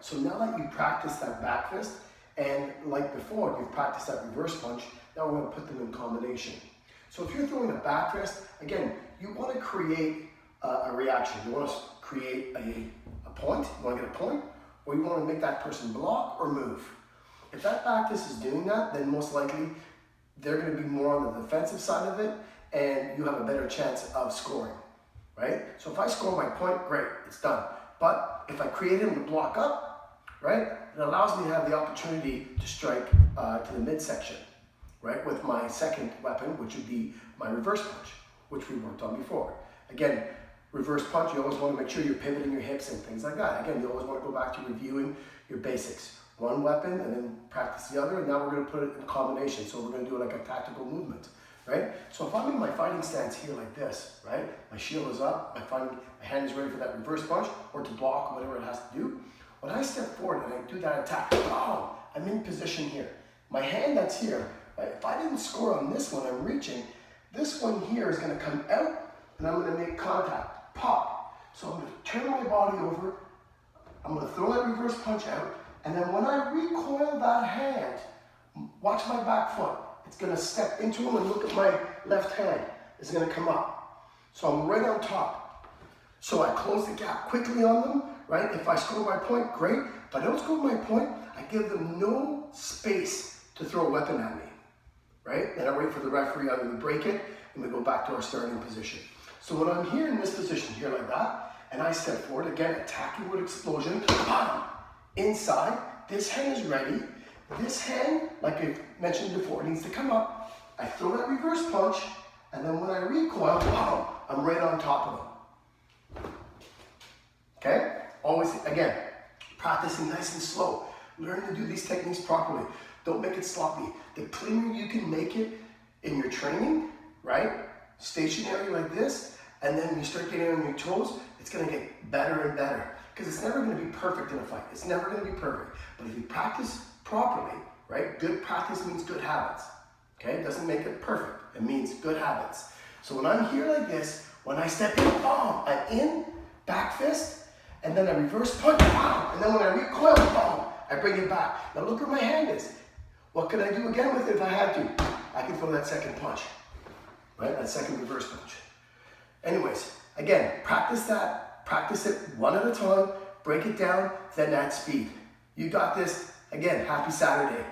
So now that you practice that back fist, and like before, you've practiced that reverse punch, now we're going to put them in combination. So if you're throwing a back fist, again, you want to create a reaction. You want to create a point, you want to get a point, or you want to make that person block or move. If that back fist is doing that, then most likely they're going to be more on the defensive side of it, and you have a better chance of scoring, right? So if I score my point, great, it's done. But if I create him to block up, right, it allows me to have the opportunity to strike to the midsection, right, with my second weapon, which would be my reverse punch, which we worked on before. Again, reverse punch, you always want to make sure you're pivoting your hips and things like that. Again, you always want to go back to reviewing your basics. One weapon and then practice the other, and now we're going to put it in combination. So we're going to do like a tactical movement, right? So if I'm in my fighting stance here like this, right? My shield is up, my hand is ready for that reverse punch or to block, whatever it has to do. When I step forward and I do that attack, oh, I'm in position here. My hand that's here, right? If I didn't score on this one, I'm reaching, this one here is going to come out and I'm going to make contact, pop. So I'm going to turn my body over, I'm going to throw that reverse punch out, and then when I recoil that hand, watch my back foot. It's going to step into him and look at my left hand. It's going to come up. So I'm right on top. So I close the gap quickly on them, right? If I score my point, great. If I don't score my point, I give them no space to throw a weapon at me, right? Then I wait for the referee either to break it and we go back to our starting position. So when I'm here in this position, here like that, and I step forward, again, attacking with explosion, bam! Inside, this hand is ready. This hand, like I mentioned before, needs to come up. I throw that reverse punch, and then when I recoil, wow, I'm right on top of them. Okay? Always, again, practicing nice and slow. Learn to do these techniques properly. Don't make it sloppy. The cleaner you can make it in your training, right? Stationary like this, and then you start getting on your toes, it's going to get better and better. Because it's never going to be perfect in a fight. It's never going to be perfect. But if you practice properly, right? Good practice means good habits. Okay? It doesn't make it perfect. It means good habits. So when I'm here like this, when I step in, boom, I'm in, back fist, and then I reverse punch, boom, and then when I recoil, boom, I bring it back. Now look where my hand is. What could I do again with it if I had to? I can throw that second punch, right? That second reverse punch. Anyways, again, practice that. Practice it one at a time, break it down, then add speed. You got this. Again, happy Saturday.